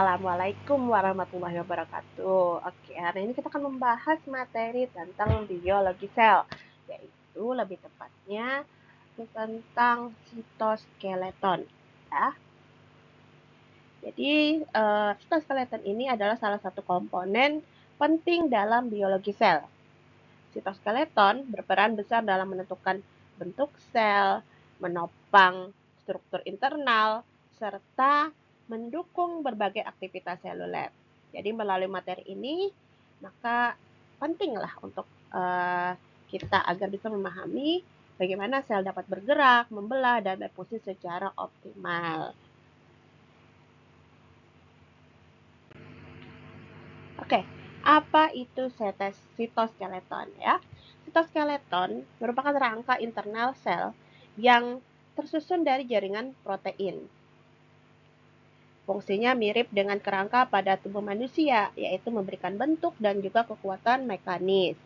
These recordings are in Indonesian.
Assalamualaikum warahmatullahi wabarakatuh. Oke, hari ini kita akan membahas materi tentang biologi sel, yaitu lebih tepatnya tentang sitoskeleton. Ya. Jadi, sitoskeleton ini adalah salah satu komponen penting dalam biologi sel. Sitoskeleton berperan besar dalam menentukan bentuk sel, menopang struktur internal, serta mendukung berbagai aktivitas seluler. Jadi melalui materi ini, maka pentinglah untuk kita agar bisa memahami bagaimana sel dapat bergerak, membelah, dan berfungsi secara optimal. Oke, apa itu sitoskeleton ya? Sitoskeleton merupakan rangka internal sel yang tersusun dari jaringan protein. Fungsinya mirip dengan kerangka pada tubuh manusia, yaitu memberikan bentuk dan juga kekuatan mekanis.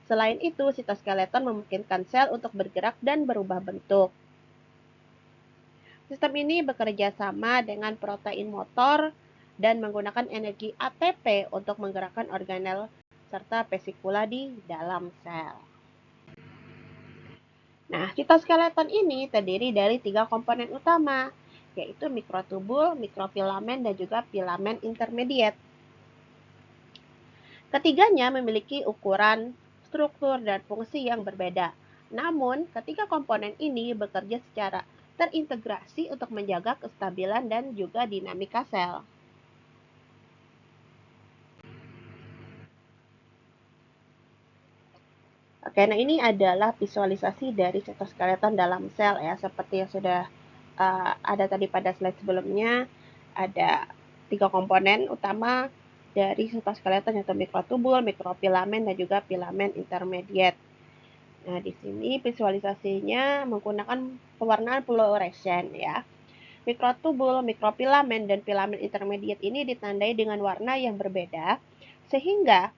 Selain itu, sitoskeleton memungkinkan sel untuk bergerak dan berubah bentuk. Sistem ini bekerja sama dengan protein motor dan menggunakan energi ATP untuk menggerakkan organel serta vesikula di dalam sel. Nah, sitoskeleton ini terdiri dari 3 komponen utama, yaitu mikrotubul, mikrofilamen, dan juga filamen intermediate. Ketiganya memiliki ukuran, struktur, dan fungsi yang berbeda. Namun, ketiga komponen ini bekerja secara terintegrasi untuk menjaga kestabilan dan juga dinamika sel. Oke, nah ini adalah visualisasi dari sitoskeleton dalam sel ya, seperti yang sudah ada tadi pada slide sebelumnya. Ada 3 komponen utama dari sitoskeleton, yaitu mikrotubul, mikrofilamen, dan juga filamen intermediate. Nah, di sini visualisasinya menggunakan pewarnaan fluoresen ya. Mikrotubul, mikrofilamen, dan filamen intermediate ini ditandai dengan warna yang berbeda, sehingga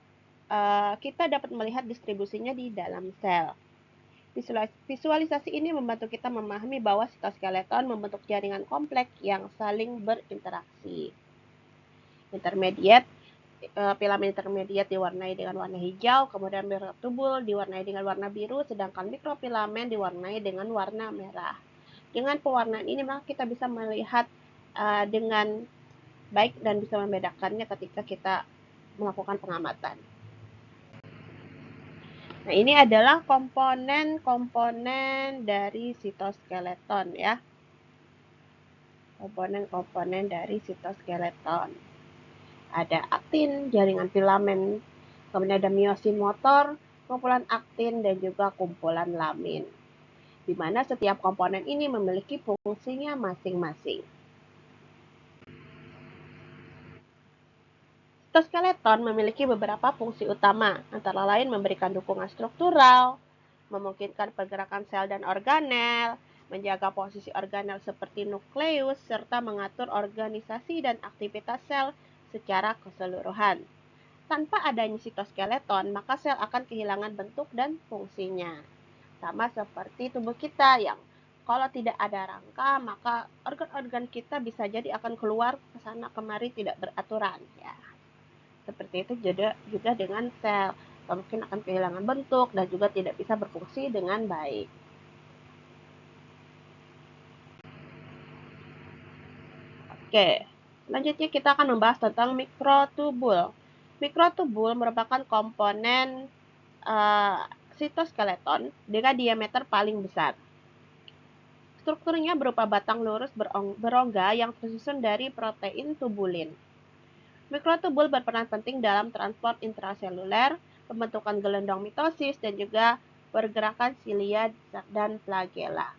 kita dapat melihat distribusinya di dalam sel. Visualisasi ini membantu kita memahami bahwa sitoskeleton membentuk jaringan kompleks yang saling berinteraksi. Filamen intermediate diwarnai dengan warna hijau, kemudian mikrotubul diwarnai dengan warna biru, sedangkan mikrofilamen diwarnai dengan warna merah. Dengan pewarnaan ini maka kita bisa melihat dengan baik dan bisa membedakannya ketika kita melakukan pengamatan. Nah, ini adalah komponen-komponen dari sitoskeleton ya. Komponen-komponen dari sitoskeleton. Ada aktin, jaringan filamen, kemudian ada miosin motor, kumpulan aktin, dan juga kumpulan lamin. Di mana setiap komponen ini memiliki fungsinya masing-masing. Sitoskeleton memiliki beberapa fungsi utama, antara lain memberikan dukungan struktural, memungkinkan pergerakan sel dan organel, menjaga posisi organel seperti nukleus, serta mengatur organisasi dan aktivitas sel secara keseluruhan. Tanpa adanya sitoskeleton, maka sel akan kehilangan bentuk dan fungsinya. Sama seperti tubuh kita yang kalau tidak ada rangka, maka organ-organ kita bisa jadi akan keluar ke sana kemari tidak beraturan ya. Seperti itu juga dengan sel, mungkin akan kehilangan bentuk dan juga tidak bisa berfungsi dengan baik. Oke, selanjutnya kita akan membahas tentang mikrotubul. Mikrotubul merupakan komponen sitoskeleton dengan diameter paling besar. Strukturnya berupa batang lurus berongga yang tersusun dari protein tubulin. Mikrotubul berperan penting dalam transport intraseluler, pembentukan gelondong mitosis, dan juga pergerakan silia dan flagela.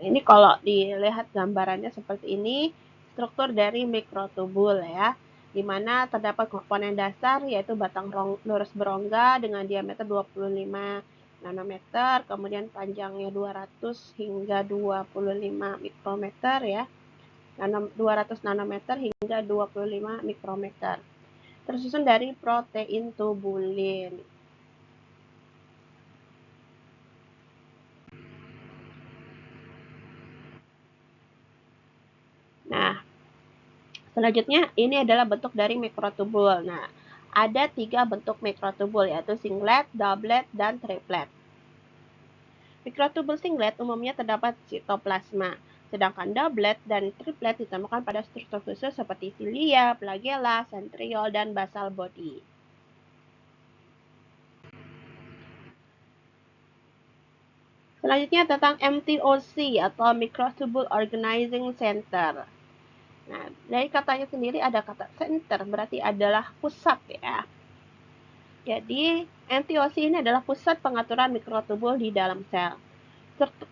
Ini kalau dilihat gambarannya seperti ini, struktur dari mikrotubul ya, di mana terdapat komponen dasar yaitu batang lurus berongga dengan diameter 25 nanometer, kemudian panjangnya 200 hingga 25 mikrometer ya. 200 nanometer hingga 25 mikrometer. Tersusun dari protein tubulin. Nah, selanjutnya ini adalah bentuk dari mikrotubul. Nah, ada 3 bentuk mikrotubul yaitu singlet, doublet, dan triplet. Mikrotubul singlet umumnya terdapat sitoplasma, sedangkan doublet dan triplet ditemukan pada struktur khusus seperti cilia, flagella, centriole, dan basal body. Selanjutnya tentang MTOC atau Microtubule Organizing Center. Nah, dari katanya sendiri ada kata center, berarti adalah pusat ya. Jadi, MTOC ini adalah pusat pengaturan mikrotubul di dalam sel.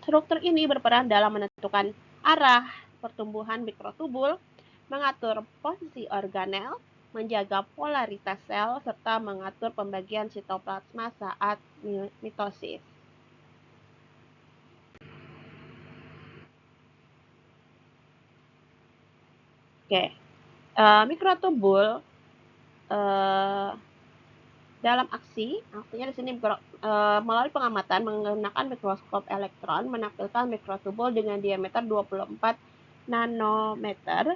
Struktur ini berperan dalam menentukan arah pertumbuhan mikrotubul, mengatur posisi organel, menjaga polaritas sel, serta mengatur pembagian sitoplasma saat mitosis. Oke, mikrotubul dalam artinya di sini melalui pengamatan menggunakan mikroskop elektron menampilkan mikrotubul dengan diameter 24 nanometer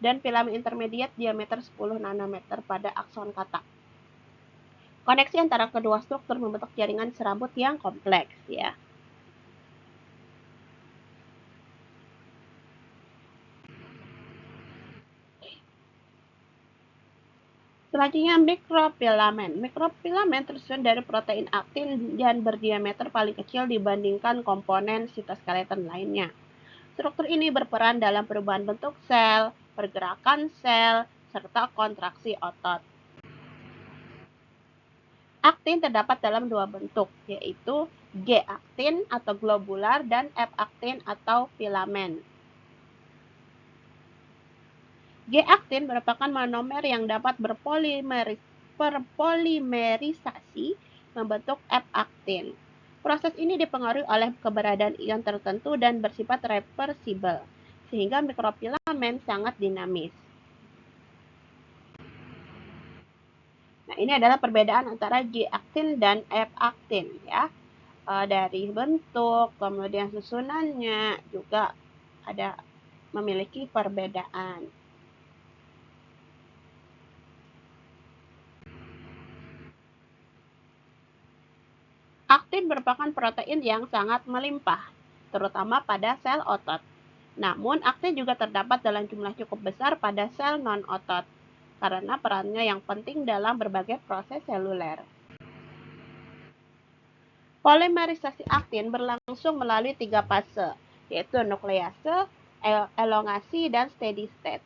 dan filamen intermediate diameter 10 nanometer pada akson katak. Koneksi antara kedua struktur membentuk jaringan serabut yang kompleks ya. Selanjutnya mikrofilamen. Mikrofilamen tersusun dari protein aktin dan berdiameter paling kecil dibandingkan komponen sitoskeleton lainnya. Struktur ini berperan dalam perubahan bentuk sel, pergerakan sel, serta kontraksi otot. Aktin terdapat dalam 2 bentuk, yaitu G-aktin atau globular dan F-aktin atau filamen. G-aktin merupakan monomer yang dapat berpolimerisasi membentuk F-aktin. Proses ini dipengaruhi oleh keberadaan ion tertentu dan bersifat reversibel, sehingga mikrofilamen sangat dinamis. Nah, ini adalah perbedaan antara G-aktin dan F-aktin ya. Dari bentuk, kemudian susunannya juga ada memiliki perbedaan. Aktin merupakan protein yang sangat melimpah, terutama pada sel otot. Namun, aktin juga terdapat dalam jumlah cukup besar pada sel non-otot, karena perannya yang penting dalam berbagai proses seluler. Polimerisasi aktin berlangsung melalui 3 fase, yaitu nuklease, elongasi, dan steady state.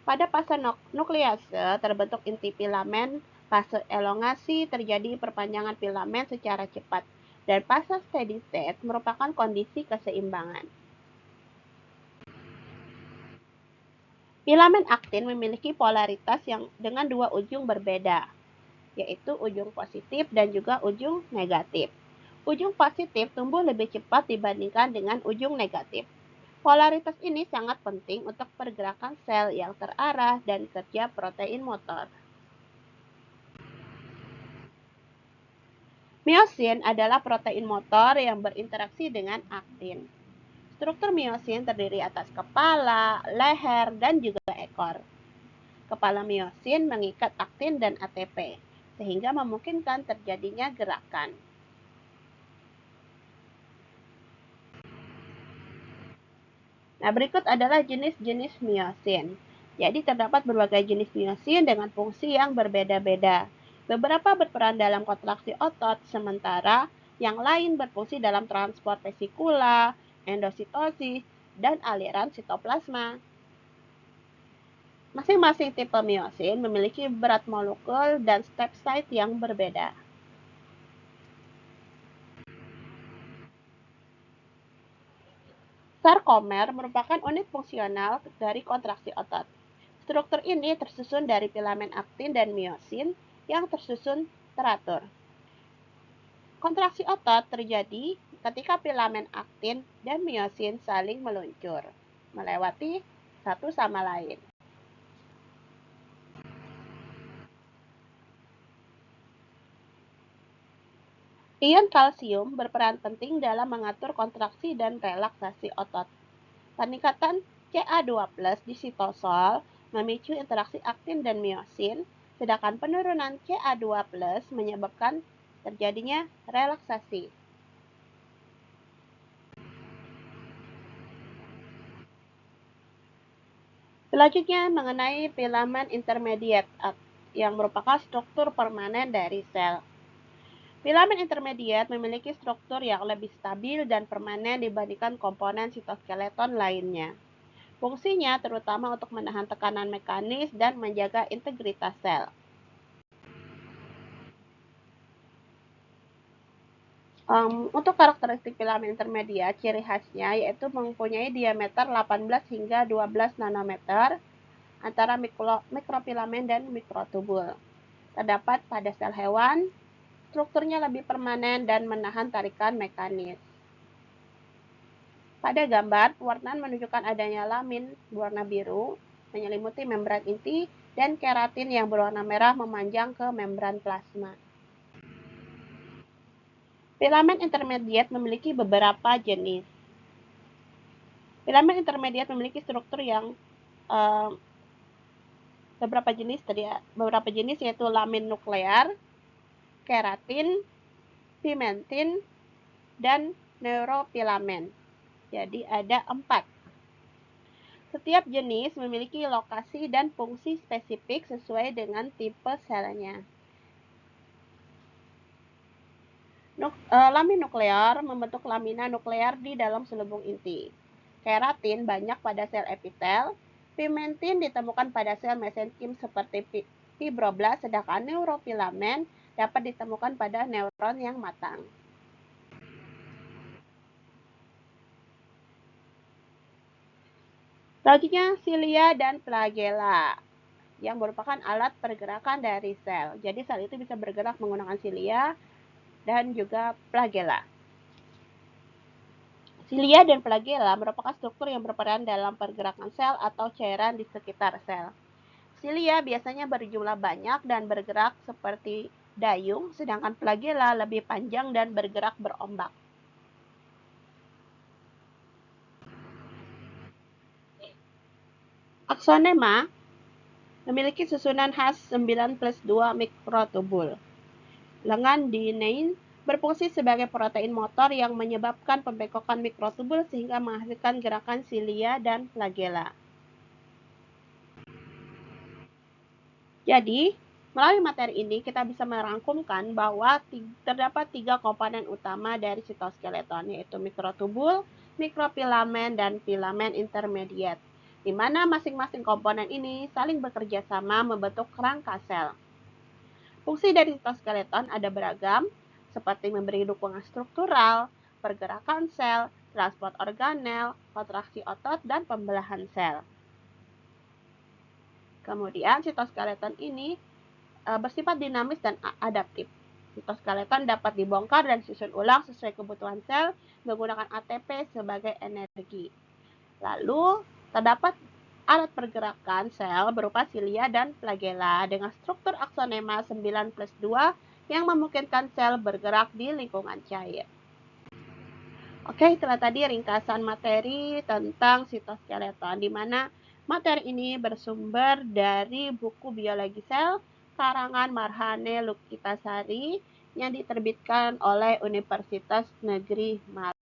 Pada fase nuklease terbentuk inti filamen, fase elongasi terjadi perpanjangan filamen secara cepat, dan fase steady state merupakan kondisi keseimbangan. Filamen aktin memiliki polaritas yang dengan 2 ujung berbeda, yaitu ujung positif dan juga ujung negatif. Ujung positif tumbuh lebih cepat dibandingkan dengan ujung negatif. Polaritas ini sangat penting untuk pergerakan sel yang terarah dan kerja protein motor. Miosin adalah protein motor yang berinteraksi dengan aktin. Struktur miosin terdiri atas kepala, leher, dan juga ekor. Kepala miosin mengikat aktin dan ATP, sehingga memungkinkan terjadinya gerakan. Nah, berikut adalah jenis-jenis miosin. Jadi terdapat berbagai jenis miosin dengan fungsi yang berbeda-beda. Beberapa berperan dalam kontraksi otot, sementara yang lain berfungsi dalam transport vesikula, endositosis, dan aliran sitoplasma. Masing-masing tipe miosin memiliki berat molekul dan step site yang berbeda. Sarkomer merupakan unit fungsional dari kontraksi otot. Struktur ini tersusun dari filamen aktin dan miosin yang tersusun teratur. Kontraksi otot terjadi ketika filamen aktin dan miosin saling meluncur, melewati satu sama lain. Ion kalsium berperan penting dalam mengatur kontraksi dan relaksasi otot. Peningkatan Ca2+ di sitosol memicu interaksi aktin dan miosin, sedangkan penurunan Ca2+ menyebabkan terjadinya relaksasi. Selanjutnya mengenai filamen intermediate yang merupakan struktur permanen dari sel. Filamen intermediate memiliki struktur yang lebih stabil dan permanen dibandingkan komponen sitoskeleton lainnya. Fungsinya terutama untuk menahan tekanan mekanis dan menjaga integritas sel. Untuk karakteristik filamen intermediate, ciri khasnya yaitu mempunyai diameter 18 hingga 12 nanometer antara mikrofilamen dan mikrotubul. Terdapat pada sel hewan, strukturnya lebih permanen dan menahan tarikan mekanis. Pada gambar, pewarnaan menunjukkan adanya lamin berwarna biru menyelimuti membran inti dan keratin yang berwarna merah memanjang ke membran plasma. Filamen intermediate memiliki beberapa jenis. Filamen intermediate memiliki struktur yang beberapa jenis yaitu lamin nuklear, keratin, pimentin, dan neurofilamen. Jadi ada 4. Setiap jenis memiliki lokasi dan fungsi spesifik sesuai dengan tipe selnya. Lamin nuklear membentuk lamina nuklear di dalam selubung inti. Keratin banyak pada sel epitel. Pimentin ditemukan pada sel mesenkim seperti fibroblas, sedangkan neurofilamen dapat ditemukan pada neuron yang matang. Selanjutnya silia dan flagella yang merupakan alat pergerakan dari sel. Jadi sel itu bisa bergerak menggunakan silia dan juga flagella. Silia dan flagella merupakan struktur yang berperan dalam pergerakan sel atau cairan di sekitar sel. Silia biasanya berjumlah banyak dan bergerak seperti dayung, sedangkan flagella lebih panjang dan bergerak berombak. Aksonema memiliki susunan khas 9+2 mikrotubul. Lengan dynein berfungsi sebagai protein motor yang menyebabkan pembengkokan mikrotubul sehingga menghasilkan gerakan silia dan flagella. Jadi, melalui materi ini kita bisa merangkumkan bahwa terdapat 3 komponen utama dari sitoskeleton, yaitu mikrotubul, mikrofilamen, dan filamen intermediate, di mana masing-masing komponen ini saling bekerja sama membentuk rangka sel. Fungsi dari sitoskeleton ada beragam, seperti memberi dukungan struktural, pergerakan sel, transport organel, kontraksi otot, dan pembelahan sel. Kemudian sitoskeleton ini bersifat dinamis dan adaptif. Sitoskeleton dapat dibongkar dan disusun ulang sesuai kebutuhan sel menggunakan ATP sebagai energi. Lalu terdapat alat pergerakan sel berupa silia dan flagella dengan struktur aksonema 9+2 yang memungkinkan sel bergerak di lingkungan cair. Oke, itulah tadi ringkasan materi tentang sitoskeleton, di mana materi ini bersumber dari buku Biologi Sel karangan Marhane Lukita Sari yang diterbitkan oleh Universitas Negeri Malang.